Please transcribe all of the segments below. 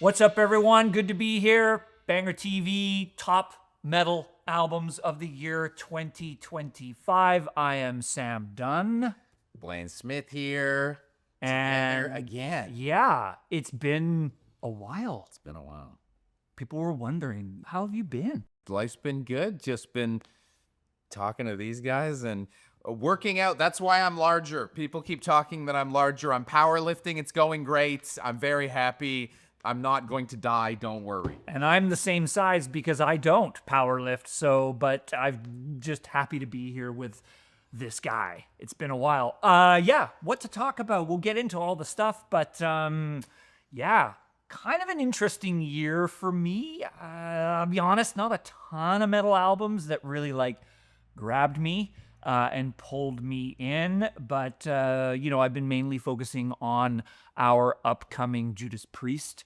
What's up, everyone? Good to be here. Banger TV, top metal albums of the year 2025. I am Sam Dunn. Blayne Smith here. And Together again. Yeah, it's been a while. It's been a while. People were wondering, how have you been? Life's been good. Just been talking to these guys and working out. That's why I'm larger. People keep talking that I'm larger. I'm powerlifting. It's going great. I'm very happy. I'm not going to die. Don't worry. And I'm the same size because I don't powerlift. But I'm just happy to be here with this guy. It's been a while. Yeah, what to talk about? We'll get into all the stuff, but yeah, kind of an interesting year for me. I'll be honest, not a ton of metal albums that really grabbed me and pulled me in, but I've been mainly focusing on our upcoming Judas Priest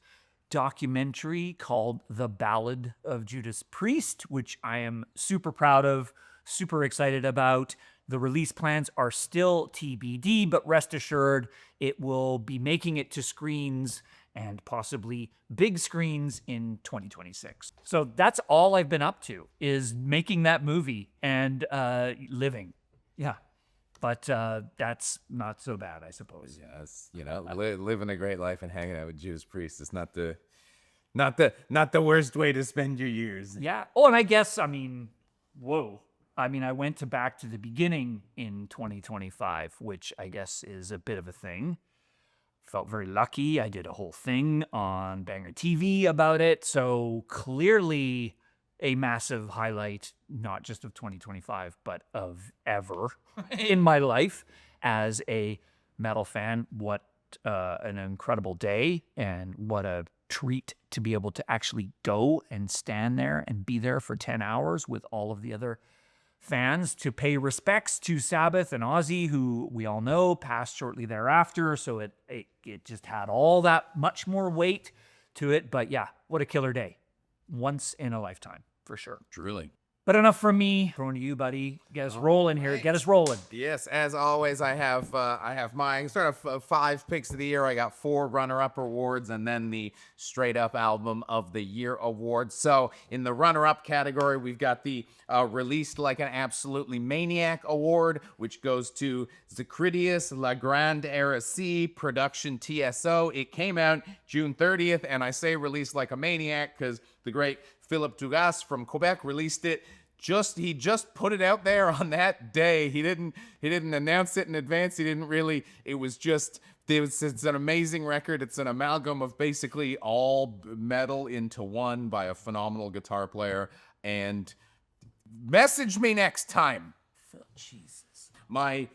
documentary called The Ballad of Judas Priest, which I am super proud of, super excited about. The release plans are still TBD, but rest assured it will be making it to screens and possibly big screens in 2026. So that's all I've been up to, is making that movie and living. Yeah. But that's not so bad, I suppose. Yes, living a great life and hanging out with Judas Priest is not the worst way to spend your years. Yeah. Oh, and I guess, whoa. I went back to the beginning in 2025, which I guess is a bit of a thing. Felt very lucky. I did a whole thing on BangerTV about it. So clearly a massive highlight, not just of 2025, but of ever in my life as a metal fan. What an incredible day, and what a treat to be able to actually go and stand there and be there for 10 hours with all of the other fans to pay respects to Sabbath and Ozzy, who we all know passed shortly thereafter. So it just had all that much more weight to it. But yeah, what a killer day. Once in a lifetime, for sure. Truly. But enough from me. Throwing to you, buddy. Get us rolling here. Get us rolling. Yes, as always, I have my sort of 5 picks of the year. I got 4 runner-up awards and then the straight-up album of the year award. So in the runner-up category, we've got the Released Like an Absolutely Maniac award, which goes to Zacridius La Grande RSC Production TSO. It came out June 30th, and I say Released Like a Maniac because the great Philip Dugas from Quebec released it. He just put it out there on that day. He didn't announce it in advance. It's an amazing record. It's an amalgam of basically all metal into one by a phenomenal guitar player. And message me next time. Jesus. My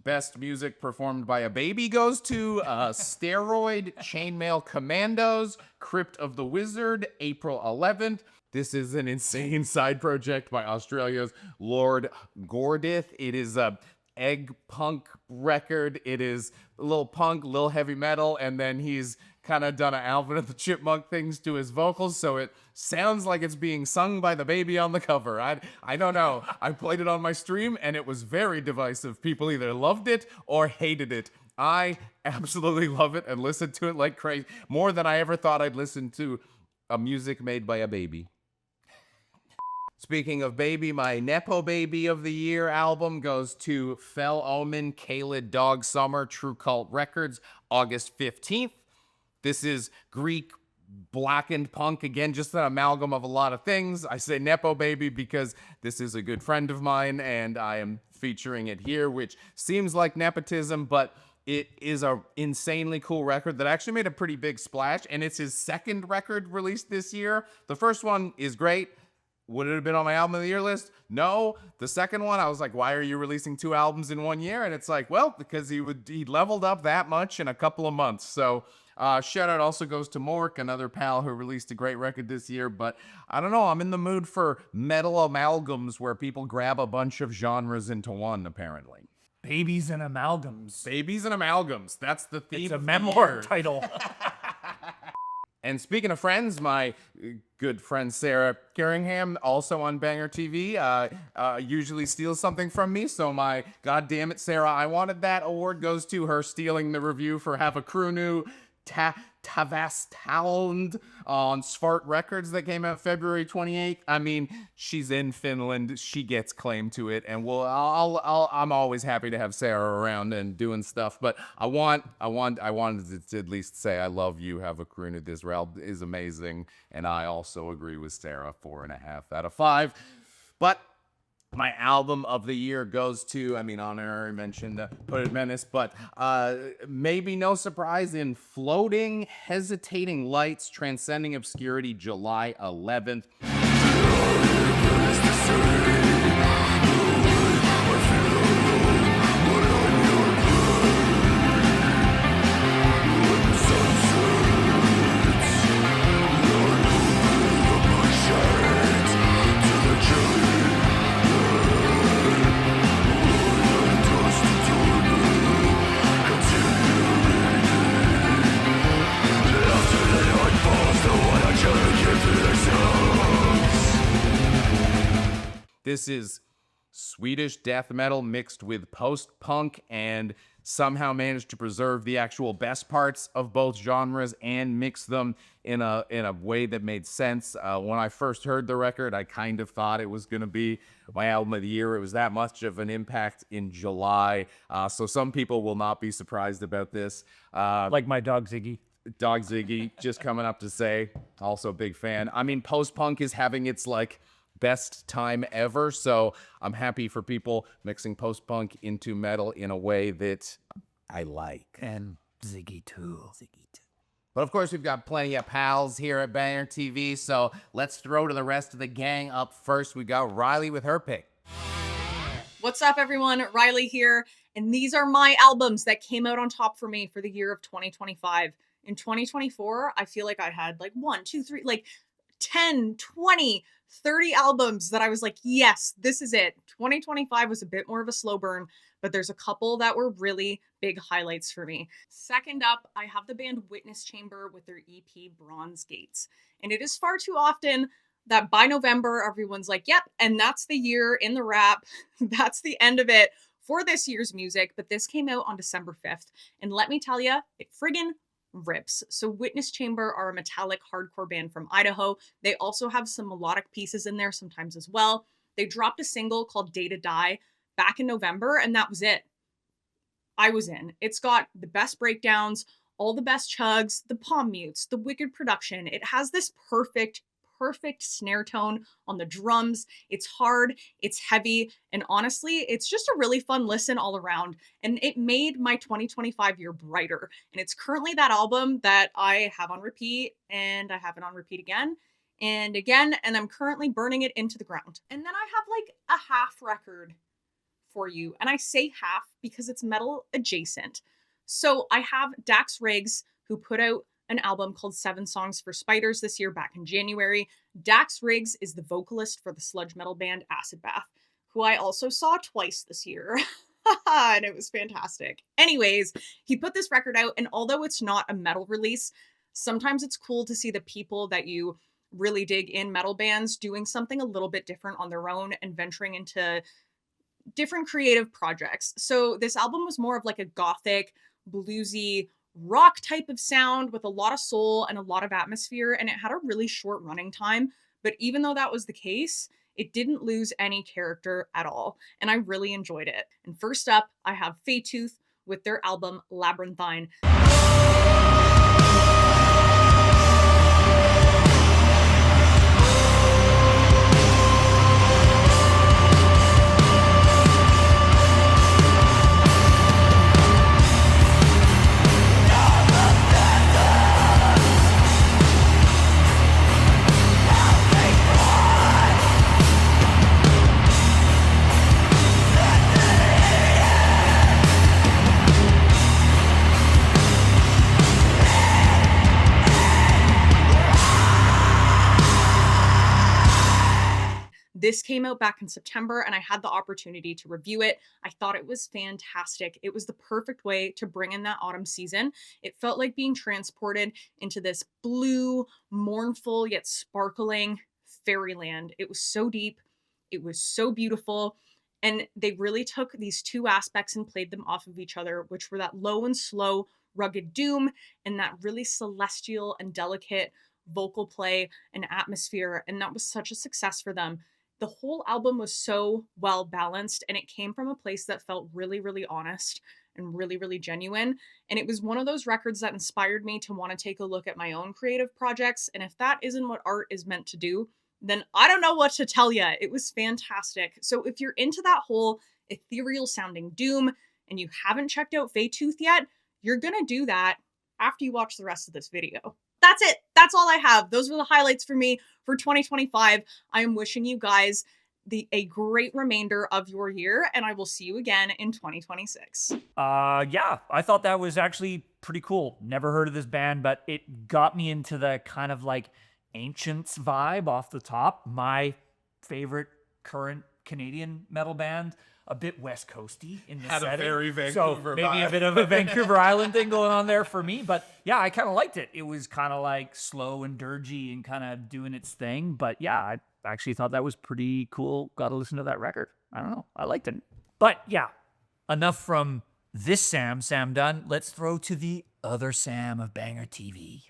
best music performed by a baby goes to Steroid Chainmail Commandos, Crypt of the Wizard, April 11th. This is an insane side project by Australia's Lord Gordith. It is a egg punk record. It is a little punk, a little heavy metal, and then he's kind of done an Alvin and the Chipmunk things to his vocals, so it sounds like it's being sung by the baby on the cover. I don't know. I played it on my stream, and it was very divisive. People either loved it or hated it. I absolutely love it and listen to it like crazy, more than I ever thought I'd listen to a music made by a baby. Speaking of baby, my Nepo Baby of the Year album goes to Fell Omen, Kaled Dog Summer, True Cult Records, August 15th. This is Greek blackened punk, again, just an amalgam of a lot of things. I say Nepo Baby because this is a good friend of mine, and I am featuring it here, which seems like nepotism, but it is a insanely cool record that actually made a pretty big splash, and it's his second record released this year. The first one is great. Would it have been on my album of the year list? No. The second one, I was like, why are you releasing 2 albums in 1 year? And it's like, well, because he leveled up that much in a couple of months. So shout out also goes to Mork, another pal who released a great record this year. But I don't know, I'm in the mood for metal amalgams where people grab a bunch of genres into one, apparently. Babies and amalgams. Babies and amalgams. That's the theme. It's a memoir title. And speaking of friends, my good friend Sarah Carringham, also on Banger TV, usually steals something from me. So my God damn it, Sarah, I Wanted That award goes to her stealing the review for Have a Crew New Tavastalund on Svart Records that came out February 28th. I mean, she's in Finland. She gets claim to it, and I'm always happy to have Sarah around and doing stuff. But I wanted to at least say I love you. Have a Karuna. This album is amazing, and I also agree with Sarah. 4.5 out of 5. But my album of the year goes to, I mean, honorary mention to Put It Menace, but maybe no surprise in Floating, Hesitating Lights, Transcending Obscurity, July 11th. This is Swedish death metal mixed with post-punk and somehow managed to preserve the actual best parts of both genres and mix them in a way that made sense. When I first heard the record, I kind of thought it was going to be my album of the year. It was that much of an impact in July. So some people will not be surprised about this. Like my dog Ziggy. Dog Ziggy, just coming up to say, also a big fan. I mean, post-punk is having its, like, best time ever, so I'm happy for people mixing post-punk into metal in a way that I like. And Ziggy too. But of course, we've got plenty of pals here at BangerTV, so let's throw to the rest of the gang. Up first, we got Riley with her pick. What's up, everyone? Riley here, and these are my albums that came out on top for me for the year of 2025. In 2024, I feel like I had like 1, 2, 3, like 10, 20, 30 albums that I was like, yes, this is it. 2025 was a bit more of a slow burn, but there's a couple that were really big highlights for me. Second up, I have the band Witness Chamber with their EP Bronze Gates. And it is far too often that by November, everyone's like, yep, and that's the year in the wrap. That's the end of it for this year's music. But this came out on December 5th. And let me tell you, it friggin' rips. So Witness Chamber are a metallic hardcore band from Idaho. They also have some melodic pieces in there sometimes as well. They dropped a single called Day to Die back in November, and that was it. I was in. It's got the best breakdowns, all the best chugs, the palm mutes, the wicked production. It has this perfect snare tone on the drums. It's hard, it's heavy, and honestly, it's just a really fun listen all around. And it made my 2025 year brighter. And it's currently that album that I have on repeat, and I have it on repeat again and again, and I'm currently burning it into the ground. And then I have like a half record for you. And I say half because it's metal adjacent. So I have Dax Riggs, who put out an album called 7 Songs for Spiders this year back in January. Dax Riggs is the vocalist for the sludge metal band Acid Bath, who I also saw twice this year. And it was fantastic. Anyways, he put this record out, and although it's not a metal release, sometimes it's cool to see the people that you really dig in metal bands doing something a little bit different on their own and venturing into different creative projects. So this album was more of like a gothic, bluesy, rock type of sound with a lot of soul and a lot of atmosphere, and it had a really short running time. But even though that was the case, it didn't lose any character at all, and I really enjoyed it. And first up, I have Faytooth with their album Labyrinthine. This came out back in September, and I had the opportunity to review it. I thought it was fantastic. It was the perfect way to bring in that autumn season. It felt like being transported into this blue, mournful, yet sparkling fairyland. It was so deep. It was so beautiful. And they really took these two aspects and played them off of each other, which were that low and slow rugged doom and that really celestial and delicate vocal play and atmosphere. And that was such a success for them. The whole album was so well balanced, and it came from a place that felt really, really honest and really, really genuine. And it was one of those records that inspired me to want to take a look at my own creative projects. And if that isn't what art is meant to do, then I don't know what to tell you. It was fantastic. So if you're into that whole ethereal sounding doom and you haven't checked out Feytooth yet, you're gonna do that after you watch the rest of this video. That's it. That's all I have. Those were the highlights for me for 2025. I am wishing you guys a great remainder of your year, and I will see you again in 2026. Yeah, I thought that was actually pretty cool. Never heard of this band, but it got me into the kind of like Ancients vibe off the top. My favorite current Canadian metal band, a bit West Coasty in the setting. Had a very Vancouver maybe vibe. a bit of a Vancouver Island thing going on there for me. But yeah, I kind of liked it. It was kind of like slow and dirgy and kind of doing its thing. But yeah, I actually thought that was pretty cool. Got to listen to that record. I don't know. I liked it. But yeah, enough from this Sam Dunn. Let's throw to the other Sam of Banger TV.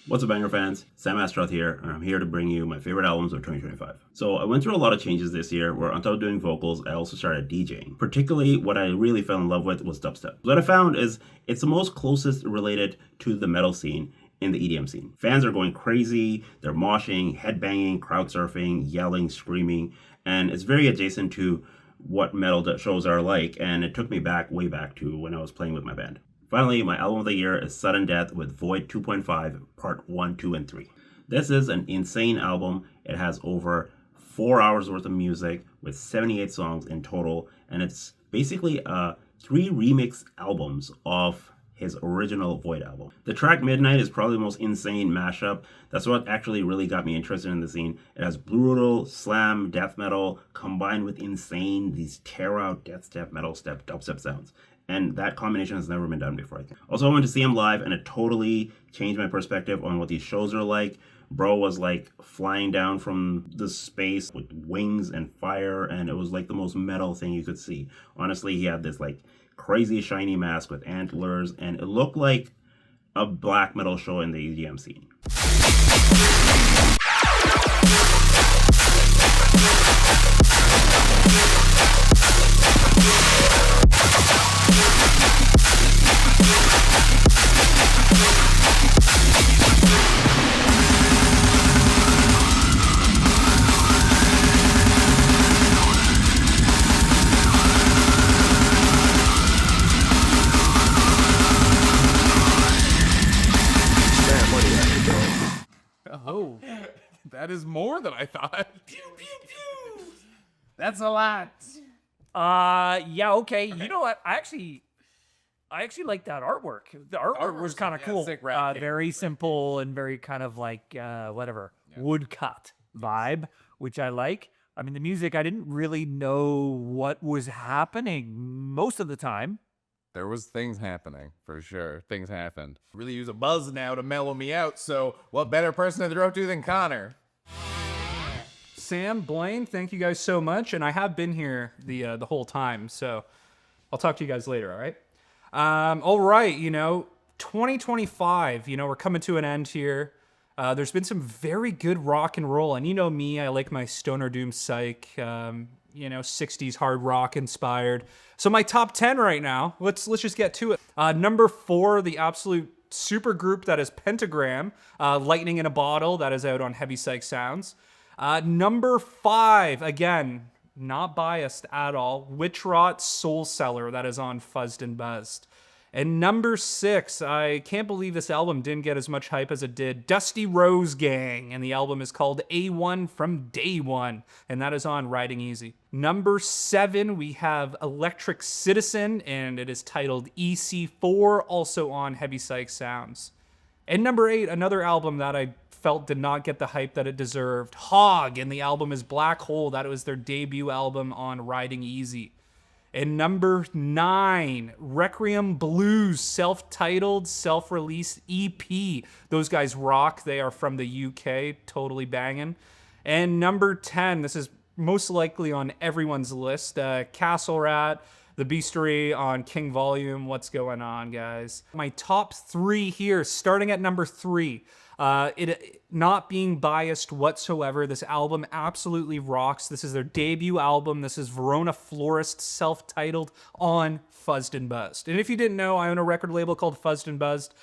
What's up, Banger fans? Sam Astroth here, and I'm here to bring you my favorite albums of 2025. So I went through a lot of changes this year, where on top of doing vocals, I also started DJing. Particularly, what I really fell in love with was dubstep. What I found is it's the most closest related to the metal scene in the EDM scene. Fans are going crazy, they're moshing, headbanging, crowd surfing, yelling, screaming, and it's very adjacent to what metal shows are like, and it took me way back to when I was playing with my band. Finally, my album of the year is Sudden Death with Void 2.5, Part 1, 2, and 3. This is an insane album. It has over 4 hours worth of music with 78 songs in total, and it's basically 3 remix albums of his original Void album. The track Midnight is probably the most insane mashup. That's what actually really got me interested in the scene. It has brutal slam death metal combined with insane, these tear out death step, metal step, dubstep sounds. And that combination has never been done before, I think. Also, I went to see him live, and it totally changed my perspective on what these shows are like. Bro was like flying down from the space with wings and fire, and it was like the most metal thing you could see. Honestly, he had this like crazy shiny mask with antlers, and it looked like a black metal show in the EDM scene. Oh, that is more than I thought. That's a lot. Yeah, okay. You know what? I actually like that artwork. The artwork was kind of cool. sick rap. Very simple and very kind of like woodcut vibe, which I like. I mean, the music, I didn't really know what was happening most of the time. There was things happening, for sure. Things happened. Really use a buzz now to mellow me out, so what better person to throw to than Connor? Sam, Blayne, thank you guys so much. And I have been here the whole time, so I'll talk to you guys later, all right? All right, 2025, we're coming to an end here. There's been some very good rock and roll, and you know me, I like my stoner doom psych, 60s hard rock inspired. So my top 10 right now, let's just get to it. Number 4, the absolute super group that is Pentagram, Lightning in a Bottle, that is out on Heavy Psych Sounds. Number 5, again, not biased at all, Witch Rot Soul Cellar, that is on Fuzzed and Buzzed. And number 6, I can't believe this album didn't get as much hype as it did, Dusty Rose Gang, and the album is called A1 from Day One, and that is on Riding Easy. Number 7, we have Electric Citizen, and it is titled EC4, also on Heavy Psych Sounds. And number 8, another album that I felt did not get the hype that it deserved, Hog, and the album is Black Hole, that was their debut album on Riding Easy. And number 9, Requiem Blues, self-titled, self-released EP. Those guys rock. They are from the UK, totally banging. And number 10, this is most likely on everyone's list, Castle Rat, the beastery on King Volume. What's going on, guys? My top 3 here, starting at number 3. It not being biased whatsoever, this album absolutely rocks. This is their debut album. This is Verona Florist, self-titled, on Fuzzed and Buzzed. And if you didn't know, I own a record label called Fuzzed and Buzzed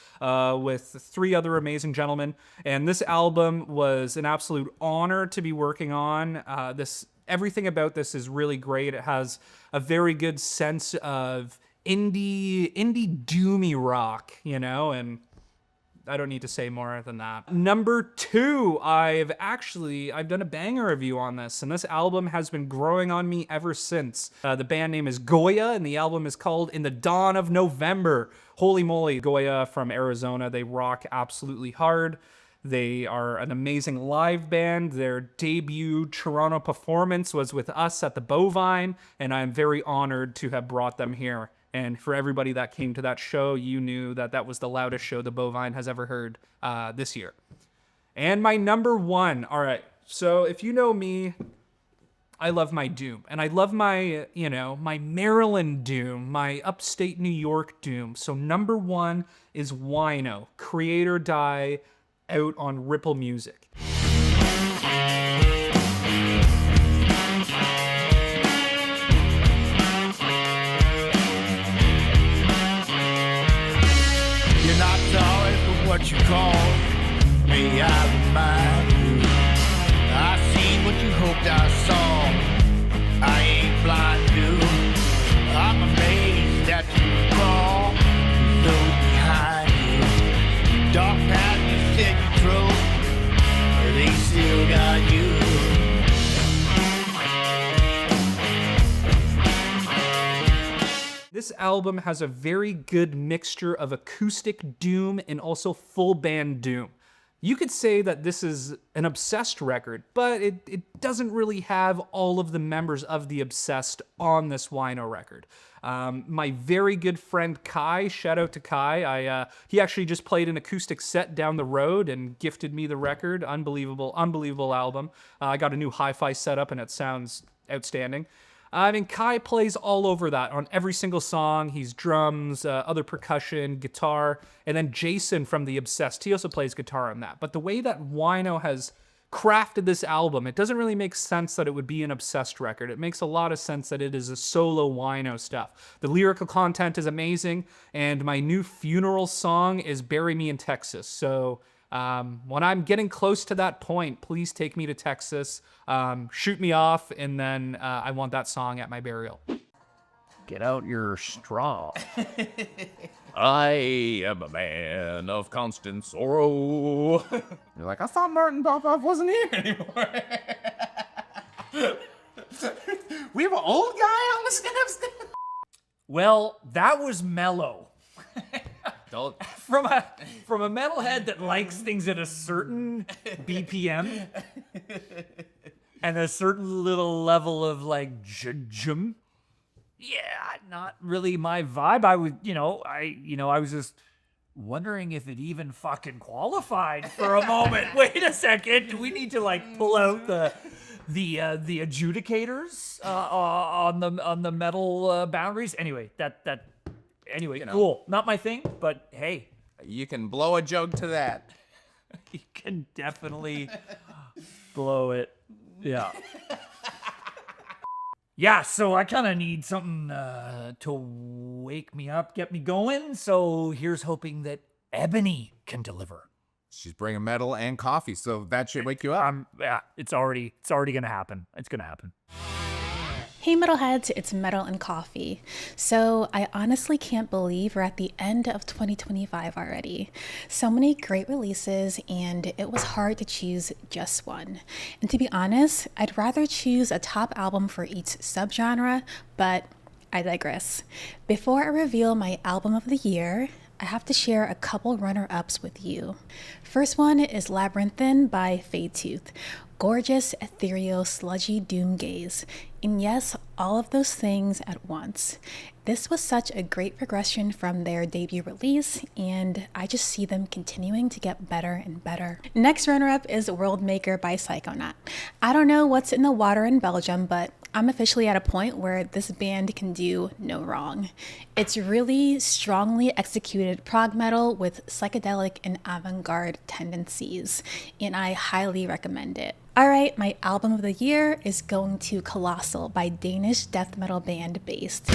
with 3 other amazing gentlemen. And this album was an absolute honor to be working on. Everything about this is really great. It has a very good sense of indie doomy rock, you know, and I don't need to say more than that. Number 2, I've done a banger review on this, and this album has been growing on me ever since. The band name is Goya, and the album is called In the Dawn of November. Holy moly, Goya from Arizona, they rock absolutely hard. They are an amazing live band. Their debut Toronto performance was with us at the Bovine, and I'm very honored to have brought them here. And for everybody that came to that show, you knew that that was the loudest show the Bovine has ever heard this year. And my number 1, all right, so if you know me, I love my doom. And I love my, my Maryland doom, my upstate New York doom. So number 1 is Wino, Create or Die, out on Ripple Music. What you call me, I remind you. I seen what you hoped I saw. I ain't blind, dude. I'm amazed that you crawl those behind you. Dark path you said you drove, they still got you. This album has a very good mixture of acoustic doom and also full band doom. You could say that this is an Obsessed record, but it doesn't really have all of the members of the Obsessed on this Wino record. My very good friend Kai, shout out to Kai, he actually just played an acoustic set down the road and gifted me the record. Unbelievable album. I got a new hi-fi setup and it sounds outstanding. I mean, Kai plays all over that on every single song. He's drums, other percussion, guitar, and then Jason from The Obsessed, he also plays guitar on that. But the way that Wino has crafted this album, it doesn't really make sense that it would be an Obsessed record. It makes a lot of sense that it is a solo Wino stuff. The lyrical content is amazing, and my new funeral song is Bury Me in Texas. So when I'm getting close to that point, please take me to Texas, shoot me off, and then I want that song at my burial. Get out your straw. I am a man of constant sorrow. You're like, I thought Martin Popoff wasn't here anymore. We have an old guy on the steps. Well, that was mellow. Don't. From a metalhead that likes things at a certain BPM and a certain little level of like jum. Yeah, not really my vibe. I was just wondering if it even fucking qualified for a moment. Wait a second. Do we need to like pull out the adjudicators on the metal boundaries? Anyway, Anyway, cool. Not my thing, but hey. You can blow a joke to that. You can definitely blow it. Yeah. Yeah, so I kind of need something to wake me up, get me going. So here's hoping that Ebony can deliver. She's bringing metal and coffee, so that should wake you up. Yeah, it's already gonna happen. It's gonna happen. Hey metalheads, it's Metal and Coffee. So I honestly can't believe we're at the end of 2025 already. So many great releases and it was hard to choose just one. And to be honest, I'd rather choose a top album for each subgenre, but I digress. Before I reveal my album of the year, I have to share a couple runner-ups with you. First one is Labyrinthine by Fadetooth. Gorgeous, ethereal, sludgy doom gaze. And yes, all of those things at once. This was such a great progression from their debut release, and I just see them continuing to get better and better. Next runner-up is World Maker by Psychonaut. I don't know what's in the water in Belgium, but I'm officially at a point where this band can do no wrong. It's really strongly executed prog metal with psychedelic and avant-garde tendencies, and I highly recommend it. Alright, my album of the year is going to Colossal by Danish death metal band Based.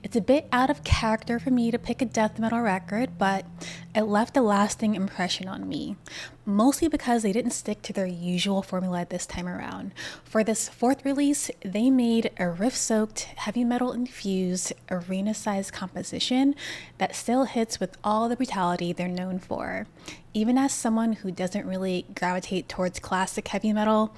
It's a bit out of character for me to pick a death metal record, but it left a lasting impression on me, mostly because they didn't stick to their usual formula this time around. For this fourth release, they made a riff-soaked, heavy metal-infused, arena-sized composition that still hits with all the brutality they're known for. Even as someone who doesn't really gravitate towards classic heavy metal,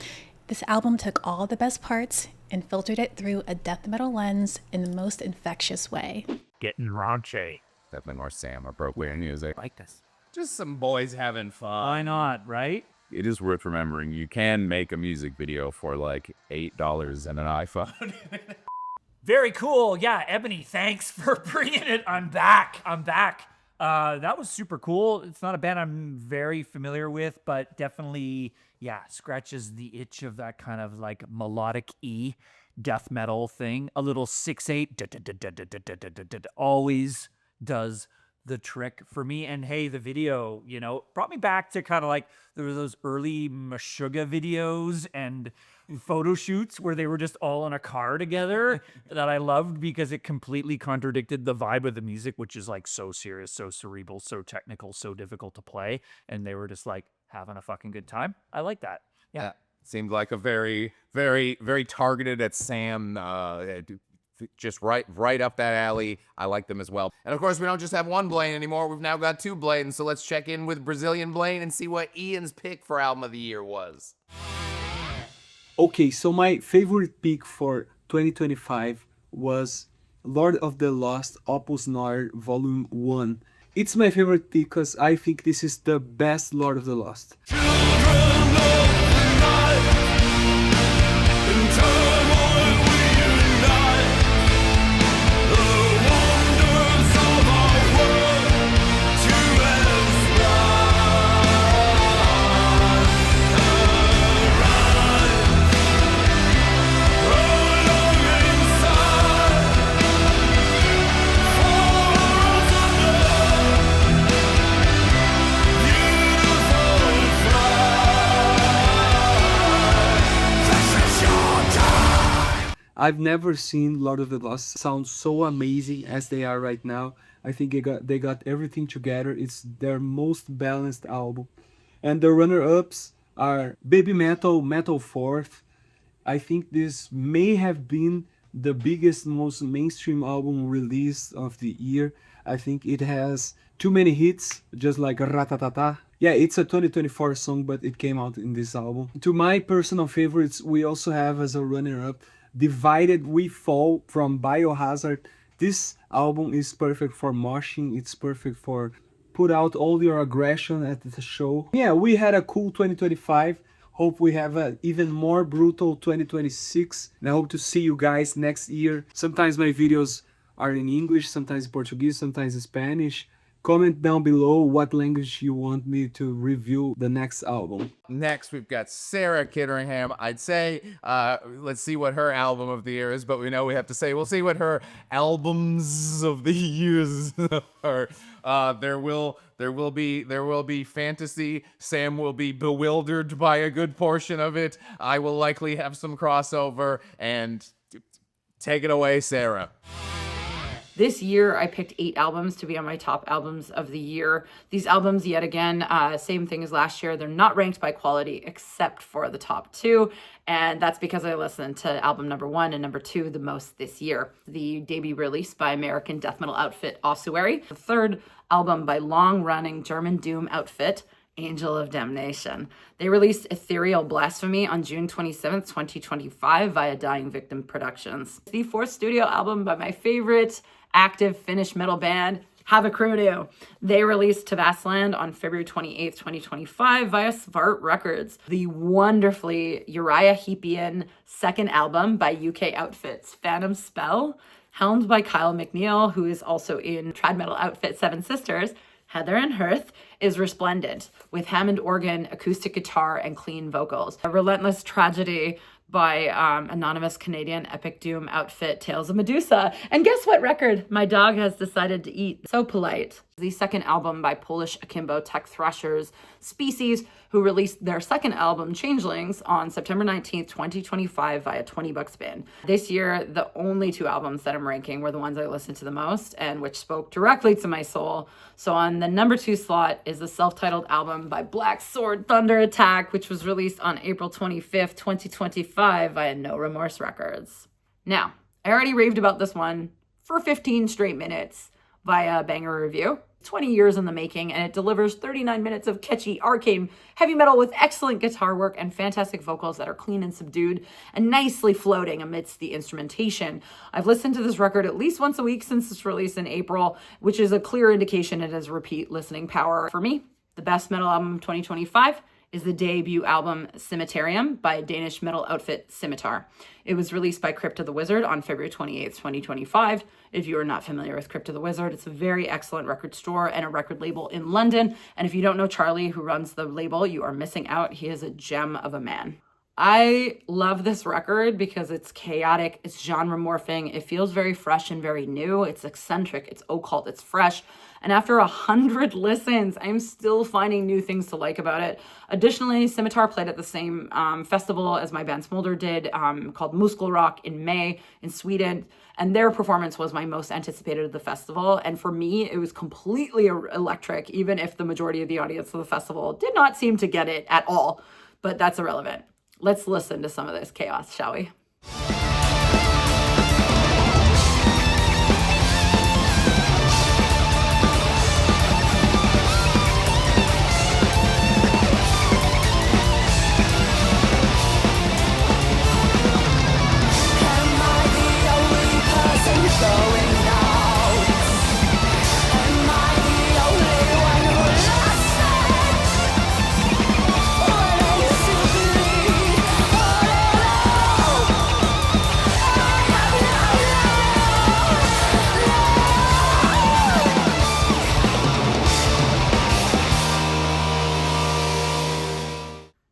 this album took all the best parts and filtered it through a death metal lens in the most infectious way. Getting raunchy. Definitely more Sam appropriate music. Like this. Just some boys having fun. Why not, right? It is worth remembering you can make a music video for like $8 and an iPhone. Very cool. Yeah, Ebony, thanks for bringing it. I'm back. That was super cool. It's not a band I'm very familiar with, but definitely, yeah, scratches the itch of that kind of like melodic E death metal thing. A little 6/8 always does the trick for me. And hey, the video, you know, brought me back to kind of like there were those early Meshuggah videos and photo shoots where they were just all in a car together that I loved because it completely contradicted the vibe of the music, which is like so serious, so cerebral, so technical, so difficult to play. And they were just like having a fucking good time. I like that. Yeah. Seemed like a very, very, very targeted at Sam, just right up that alley. I like them as well. And of course, we don't just have one Blayne anymore. We've now got two Blaynes. So let's check in with Brazilian Blayne and see what Ian's pick for album of the year was. Okay, so my favorite pick for 2025 was Lord of the Lost Opus Nord Volume 1. It's my favorite pick because I think this is the best Lord of the Lost. I've never seen Lord of the Lost sound so amazing as they are right now. I think they got everything together. It's their most balanced album. And the runner-ups are Baby Metal, Metal Fourth. I think this may have been the biggest, most mainstream album release of the year. I think it has too many hits, just like Ratatata. Yeah, it's a 2024 song, but it came out in this album. To my personal favorites, we also have as a runner-up Divided We Fall from Biohazard. This album is perfect for moshing. It's perfect for put out all your aggression at the show. Yeah, we had a cool 2025. Hope we have an even more brutal 2026. And I hope to see you guys next year. Sometimes my videos are in English, sometimes in Portuguese, sometimes in Spanish. Comment down below what language you want me to review the next album. Next, we've got Sarah Kitteringhammer. I'd say, let's see what her album of the year is, but we know we have to say, we'll see what her albums of the years are. There will be fantasy. Sam will be bewildered by a good portion of it. I will likely have some crossover, and take it away, Sarah. This year, I picked 8 albums to be on my top albums of the year. These albums, yet again, same thing as last year. They're not ranked by quality except for the top 2. And that's because I listened to album number 1 and number 2 the most this year. The debut release by American death metal outfit Ossuary. The third album by long-running German doom outfit Angel of Damnation. They released Ethereal Blasphemy on June 27th, 2025 via Dying Victim Productions. The 4th studio album by my favorite active Finnish metal band, Havakruunu. They released Tavasland on February 28th, 2025 via Svart Records. The wonderfully Uriah Heepian second album by UK outfits Phantom Spell, helmed by Kyle McNeil, who is also in trad metal outfit Seven Sisters. Heather and Hearth is resplendent with Hammond organ, acoustic guitar, and clean vocals. A relentless tragedy by anonymous Canadian epic doom outfit Tales of Medusa. And guess what record my dog has decided to eat? So polite. The second album by Polish akimbo tech thrashers Species, who released their second album Changelings on September 19th, 2025 via 20 Bucks Bin. This year, the only 2 albums that I'm ranking were the ones I listened to the most and which spoke directly to my soul. So on the number 2 slot is the self-titled album by Black Sword Thunder Attack, which was released on April 25th, 2025 via No Remorse Records. Now, I already raved about this one for 15 straight minutes via Banger Review. 20 years in the making, and it delivers 39 minutes of catchy, arcane heavy metal with excellent guitar work and fantastic vocals that are clean and subdued and nicely floating amidst the instrumentation. I've listened to this record at least once a week since its release in April, which is a clear indication it has repeat listening power. For me, the best metal album of 2025 is the debut album Cemeterium by Danish metal outfit Scimitar. It was released by Crypt of the Wizard on February 28th, 2025. If you are not familiar with Crypt of the Wizard, it's a very excellent record store and a record label in London. And if you don't know Charlie, who runs the label, you are missing out. He is a gem of a man. I love this record because it's chaotic, it's genre morphing, it feels very fresh and very new, it's eccentric, it's occult, it's fresh. And after 100 listens, I'm still finding new things to like about it. Additionally, Scimitar played at the same festival as my band Smolder did, called Muskelrock in May in Sweden. And their performance was my most anticipated of the festival. And for me, it was completely electric, even if the majority of the audience of the festival did not seem to get it at all. But that's irrelevant. Let's listen to some of this chaos, shall we?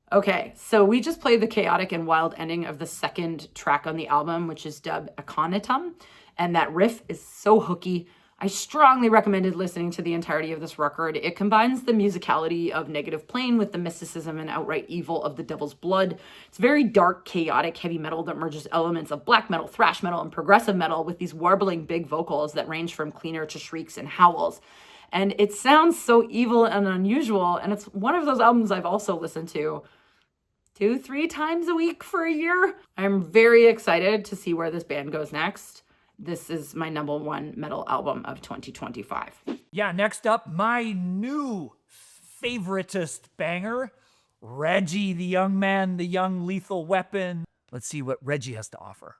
Okay, so we just played the chaotic and wild ending of the second track on the album, which is dubbed Aconitum, and that riff is so hooky. I strongly recommended listening to the entirety of this record. It combines the musicality of Negative Plane with the mysticism and outright evil of The Devil's Blood. It's very dark, chaotic heavy metal that merges elements of black metal, thrash metal, and progressive metal with these warbling big vocals that range from cleaner to shrieks and howls. And it sounds so evil and unusual, and it's one of those albums I've also listened to 2-3 times a week for a year. I'm very excited to see where this band goes next. This is my number 1 metal album of 2025. Yeah, next up, my new favoritist banger, Reggie, the young man, the young lethal weapon. Let's see what Reggie has to offer.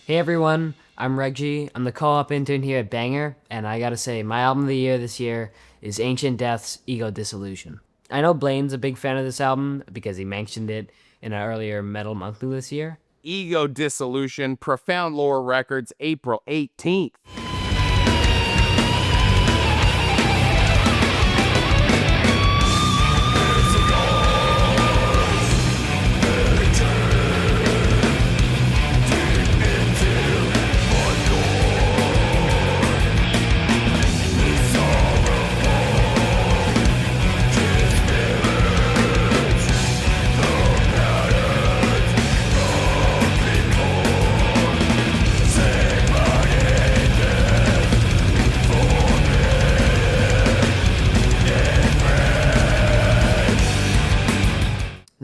Hey everyone, I'm Reggie. I'm the co-op intern here at Banger, and I gotta say, my album of the year this year is Ancient Death's Ego Dissolution. I know Blaine's a big fan of this album because he mentioned it in an earlier Metal Monthly this year. Ego Dissolution, Profound Lore Records, April 18th.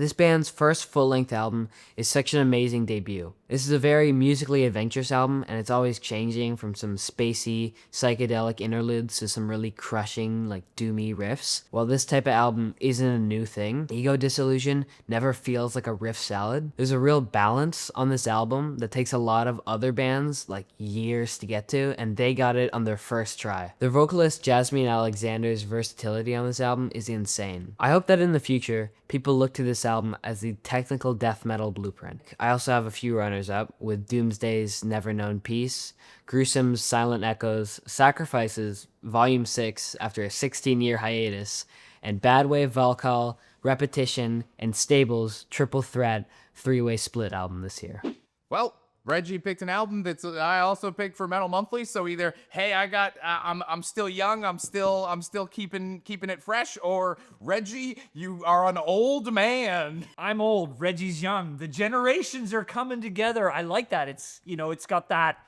This band's first full-length album is such an amazing debut. This is a very musically adventurous album, and it's always changing from some spacey, psychedelic interludes to some really crushing, like, doomy riffs. While this type of album isn't a new thing, Ego Dissolution never feels like a riff salad. There's a real balance on this album that takes a lot of other bands, like, years to get to, and they got it on their first try. The vocalist Jasmine Alexander's versatility on this album is insane. I hope that in the future, people look to this album as the technical death metal blueprint. I also have a few runners-up, with Doomsday's Never Known Peace, Gruesome's Silent Echoes, Sacrifices, Volume 6 after a 16-year hiatus, and Badwave Valkal, Repetition, and Stable's Triple Threat 3-way split album this year. Well, Reggie picked an album that's I also picked for Metal Monthly. So either hey, I'm still young, I'm still keeping it fresh, or Reggie, you are an old man. I'm old. Reggie's young. The generations are coming together. I like that. It's it's got that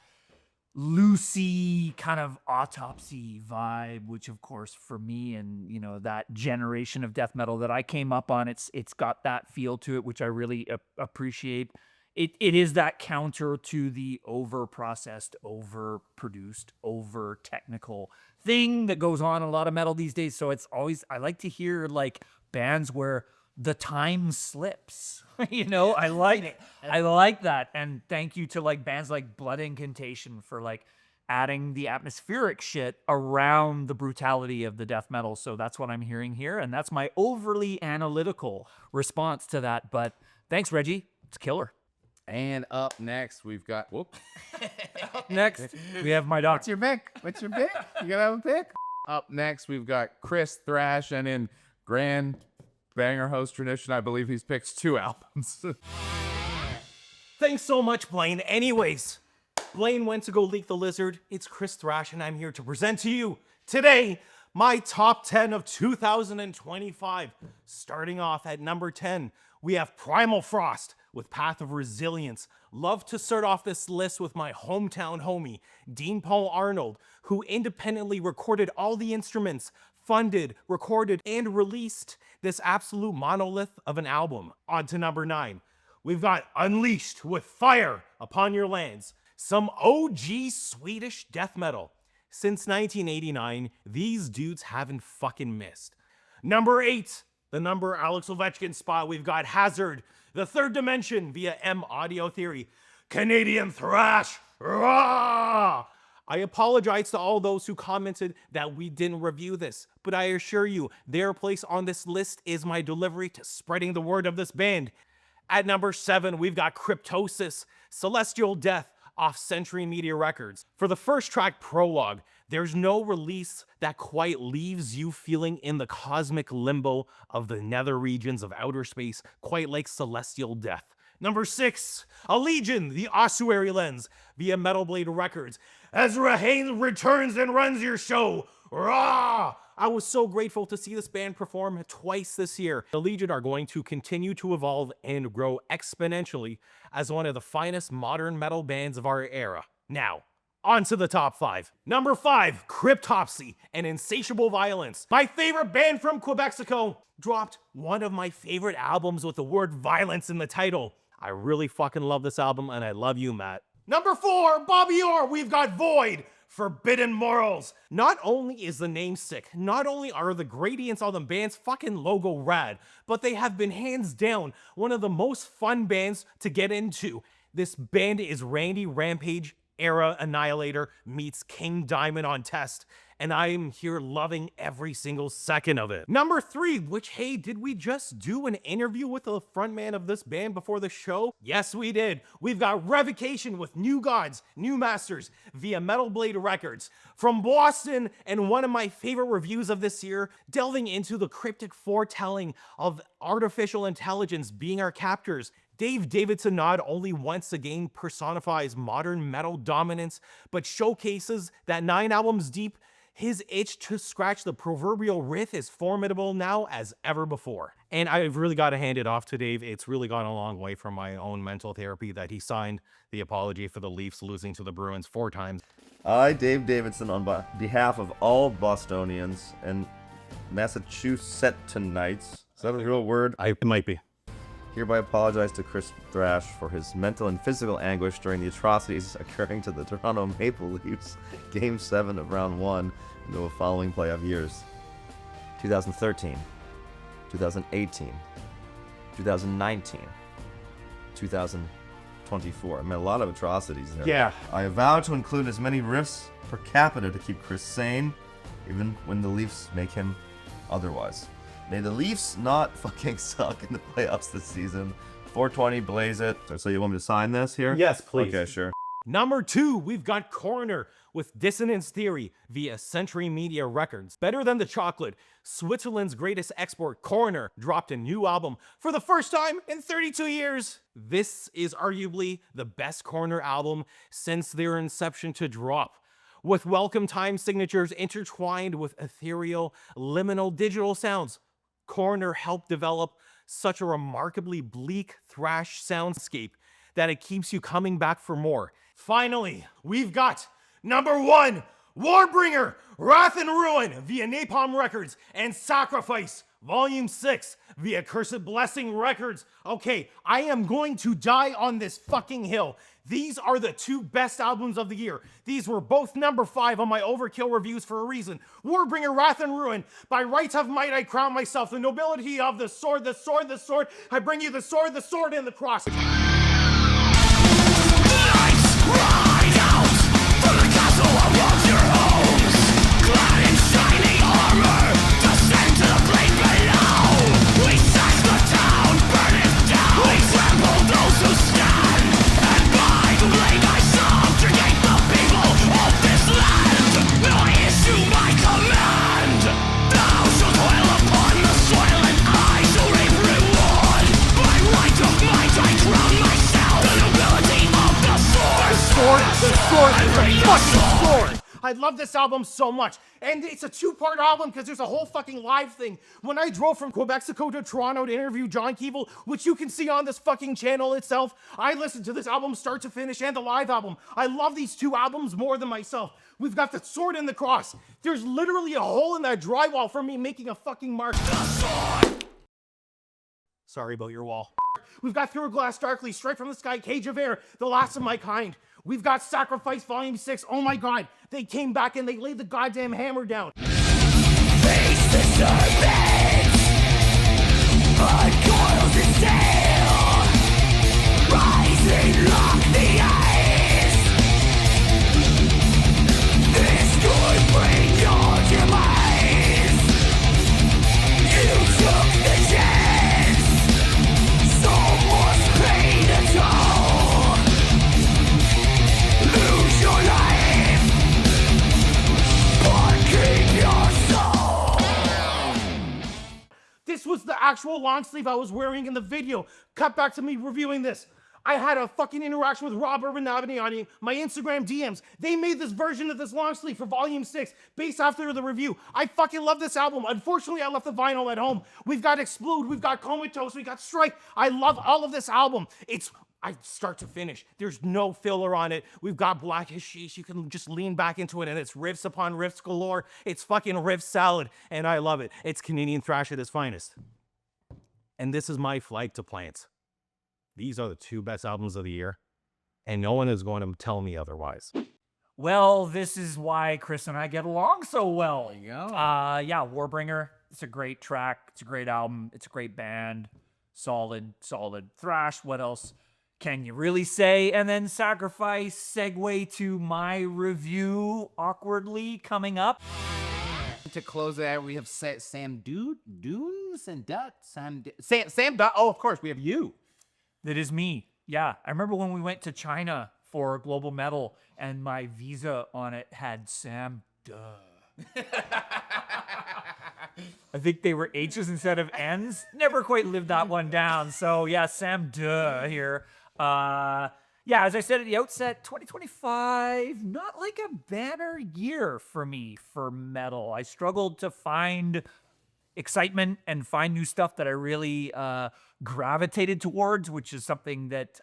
Lucy kind of autopsy vibe, which of course for me and that generation of death metal that I came up on, it's got that feel to it, which I really appreciate. It is that counter to the over-processed, over-produced, over-technical thing that goes on in a lot of metal these days. So it's always, I like to hear like bands where the time slips. I like it. I like that. And thank you to like bands like Blood Incantation for like adding the atmospheric shit around the brutality of the death metal. So that's what I'm hearing here. And that's my overly analytical response to that. But thanks, Reggie. It's killer. And up next, we've got... Up next, we have my doc. What's your pick? You gonna have a pick? Up next, we've got Chris Thrash, and in grand banger host tradition, I believe he's picked 2 albums. Thanks so much, Blayne. Anyways, Blayne went to go leak the lizard. It's Chris Thrash, and I'm here to present to you today my top 10 of 2025. Starting off at number 10, we have Primal Frost with Path of Resilience. Love to start off this list with my hometown homie, Dean Paul Arnold, who independently recorded all the instruments, funded, recorded, and released this absolute monolith of an album. On to number 9. We've got Unleashed with Fire Upon Your Lands, some OG Swedish death metal. Since 1989, these dudes haven't fucking missed. Number 8, the number Alex Ovechkin spot, we've got Hazard, The Third Dimension via M Audio Theory. Canadian Thrash. Rah! I apologize to all those who commented that we didn't review this, but I assure you, their place on this list is my delivery to spreading the word of this band. At number 7, we've got Cryptosis, Celestial Death off Century Media Records. For the first track, Prologue, there's no release that quite leaves you feeling in the cosmic limbo of the nether regions of outer space, quite like Celestial Death. Number 6, A Legion, the Ossuary Lens, via Metal Blade Records. Ezra Haynes returns and runs your show. Rah! I was so grateful to see this band perform twice this year. The Legion are going to continue to evolve and grow exponentially as one of the finest modern metal bands of our era. Now, on to the top 5. Number 5, Cryptopsy and Insatiable Violence. My favorite band from Quebexico dropped one of my favorite albums with the word violence in the title. I really fucking love this album, and I love you, Matt. Number 4, Bobby Orr, we've got Void, Forbidden Morals. Not only is the name sick, not only are the gradients on the band's fucking logo rad, but they have been hands down one of the most fun bands to get into. This band is Randy Rampage era Annihilator meets King Diamond on Test, and I am here loving every single second of it. Number 3, which, hey, did we just do an interview with the frontman of this band before the show? Yes, we did. We've got Revocation with New Gods, New Masters via Metal Blade Records. From Boston, and one of my favorite reviews of this year, delving into the cryptic foretelling of artificial intelligence being our captors. Dave Davidson not only once again personifies modern metal dominance, but showcases that 9 albums deep, his itch to scratch the proverbial riff is formidable now as ever before. And I've really got to hand it off to Dave. It's really gone a long way from my own mental therapy that he signed the apology for the Leafs losing to the Bruins 4 times. I, Dave Davidson, on behalf of all Bostonians and Massachusetts tonights, is that a real word? It might be. hereby apologize to Chris Thrash for his mental and physical anguish during the atrocities occurring to the Toronto Maple Leafs Game 7 of Round 1 in the following playoff years. 2013, 2018, 2019, 2024. I mean, a lot of atrocities there. Yeah. I vow to include as many riffs per capita to keep Chris sane, even when the Leafs make him otherwise. May the Leafs not fucking suck in the playoffs this season. 420, blaze it. So you want me to sign this here? Yes, please. Okay, sure. Number 2, we've got Coroner with Dissonance Theory via Century Media Records. Better than the chocolate, Switzerland's greatest export, Coroner, dropped a new album for the first time in 32 years. This is arguably the best Coroner album since their inception to drop. With welcome time signatures intertwined with ethereal, liminal digital sounds, Coroner helped develop such a remarkably bleak thrash soundscape that it keeps you coming back for more. Finally, we've got number 1, Warbringer, Wrath and Ruin via Napalm Records, and Sacrifice, Volume 6 via Cursed Blessing Records. Okay, I am going to die on this fucking hill. These are the 2 best albums of the year. These were both number 5 on my Overkill reviews for a reason. Warbringer, Wrath and Ruin. By right of might I crown myself, the nobility of the sword, the sword, the sword. I bring you the sword, and the cross. I love this album so much. And it's a 2-part album because there's a whole fucking live thing. When I drove from Quebec to Toronto to interview John Keeble, which you can see on this fucking channel itself, I listened to this album start to finish and the live album. I love these 2 albums more than myself. We've got the sword and the cross. There's literally a hole in that drywall for me making a fucking mark. Sorry about your wall. We've got Through a Glass Darkly, Straight from the Sky, Cage of Air, The Last of My Kind. We've got Sacrifice Volume 6. Oh my god, they came back and they laid the goddamn hammer down. Face the serpent, uncoils the sail, rising lock the eyes. This could bring your demise. You took the chance, so much pain to toll. Lose your life, but keep your soul. This was the actual long sleeve I was wearing in the video. Cut back to me reviewing this. I had a fucking interaction with Rob Urban and Ebony on my Instagram DMs. They made this version of this long sleeve for Volume 6 based after the review. I fucking love this album. Unfortunately, I left the vinyl at home. We've got Explode, we've got Comatose, we got Strike. I love all of this album. I start to finish. There's no filler on it. We've got Black Hashish. You can just lean back into it and it's riffs upon riffs galore. It's fucking riff salad and I love it. It's Canadian thrash at its finest. And this is my flight to Plants. These are the 2 best albums of the year and no one is going to tell me otherwise. Well, this is why Chris and I get along so well. There you go. Yeah, Warbringer. It's a great track. It's a great album. It's a great band. Solid thrash. What else can you really say? And then Sacrifice, segue to my review awkwardly coming up. To close it out, we have Sam Dunes and Dutt. Sam Dutt. Oh, of course, we have you. That is me. Yeah, I remember when we went to China for Global Metal and my visa on it had Sam Duh. I think they were H's instead of N's. Never quite lived that one down. So yeah, Sam Duh here. Yeah, as I said at the outset, 2025, not like a banner year for me for metal. I struggled to find excitement and find new stuff that I really gravitated towards, which is something that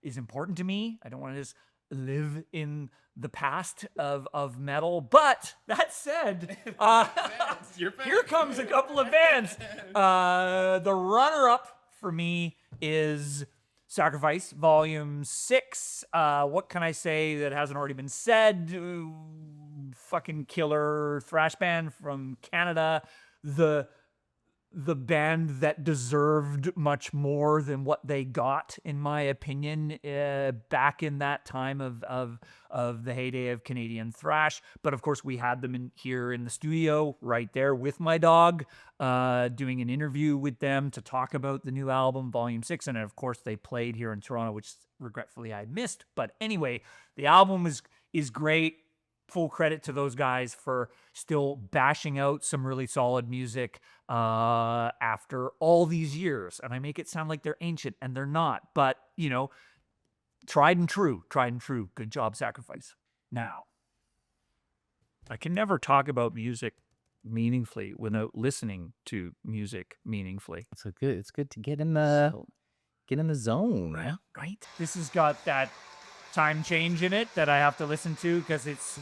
is important to me. I don't want to just live in the past of metal. But that said, here comes a couple of bands. The runner-up for me is Sacrifice, Volume 6. What can I say that hasn't already been said? Fucking killer thrash band from Canada. The band that deserved much more than what they got, in my opinion, back in that time of the heyday of Canadian thrash. But of course, we had them here in the studio right there with my dog, doing an interview with them to talk about the new album, Volume 6. And of course, they played here in Toronto, which regretfully I missed. But anyway, the album is great. Full credit to those guys for still bashing out some really solid music after all these years. And I make it sound like they're ancient, and they're not. But, you know, tried and true. Good job, Sacrifice. Now, I can never talk about music meaningfully without listening to music meaningfully. It's good to get in the zone. Right? This has got that time change in it that I have to listen to because it's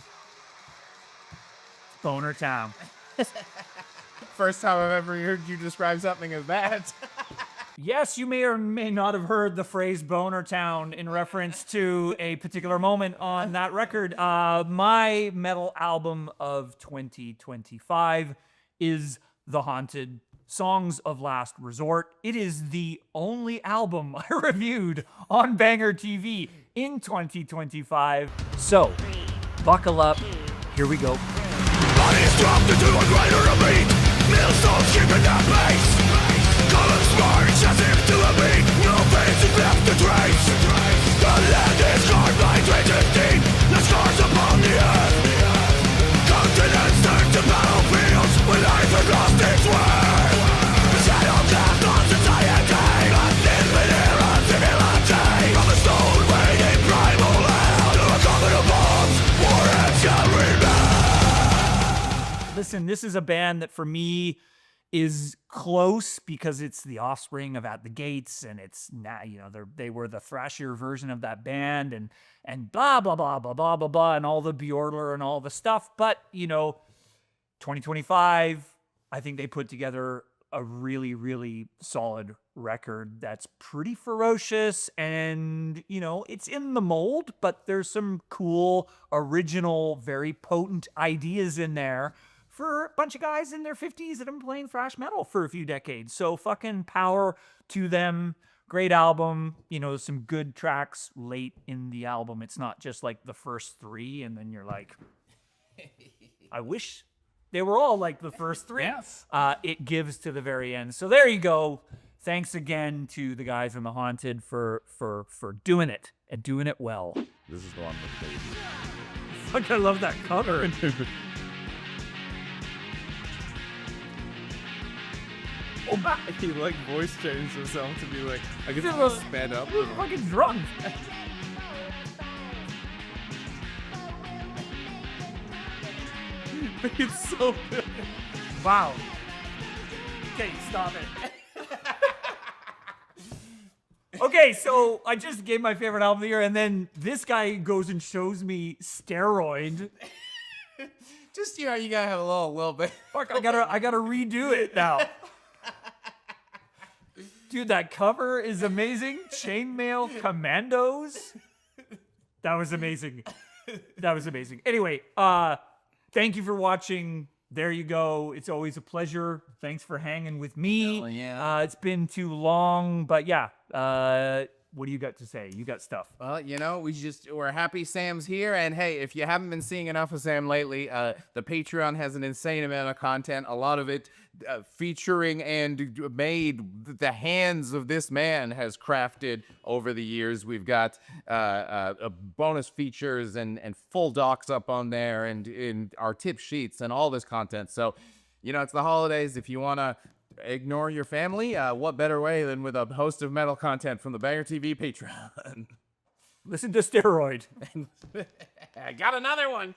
Boner Town. First time I've ever heard you describe something as that. Yes, you may or may not have heard the phrase Boner Town in reference to a particular moment on that record. My metal album of 2025 is The Haunted Songs of Last Resort. It is the only album I reviewed on BangerTV in 2025. So, buckle up. Here we go. Bodies dropped into a grinder of meat. Millstones keeping that pace. Columns march as if to a beat. No faces left to trace. The land is scarred by trenches deep. The scars upon the earth. Continents turn to battlefields when life has lost its worth. The shadow cast on society. A thin era civility. From a stone waiting primal hell to a coffin of bombs. War and shall remain. Listen, this is a band that for me is close because it's the offspring of At the Gates, and it's now, you know, they were the thrashier version of that band, and blah blah blah blah blah blah blah, and all the Bjorler and all the stuff. But you know, 2025, I think they put together a really, really solid record that's pretty ferocious, and you know, it's in the mold, but there's some cool, original, very potent ideas in there for a bunch of guys in their 50s that have been playing thrash metal for a few decades. So fucking power to them. Great album. You know, some good tracks late in the album. It's not just like the first three and then you're like, I wish they were all like the first three. Yes. It gives to the very end. So there you go. Thanks again to the guys in The Haunted for doing it and doing it well. This is the one with Baby. Fuck, I love that cover. He like voice changed himself to be like, I guess Dude, sped up. He was fucking drunk. It's so good. Wow. Okay, stop it. Okay, so I just gave my favorite album of the year, and then this guy goes and shows me Steroid. Just, you know, you gotta have a little bit. Fuck, I gotta redo it now. Dude, that cover is amazing. Chainmail Commandos. That was amazing. That was amazing. Anyway, thank you for watching. There you go. It's always a pleasure. Thanks for hanging with me. Hell yeah. It's been too long, but yeah. What do you got to say? You got stuff. Well, you know, we're happy Sam's here, and hey, if you haven't been seeing enough of Sam lately, the Patreon has an insane amount of content, a lot of it featuring and made the hands of this man has crafted over the years. We've got bonus features and full docs up on there, and in our tip sheets and all this content. So, you know, it's the holidays. If you want to ignore your family, what better way than with a host of metal content from the BangerTV Patreon? Listen to Steroid. I got another one.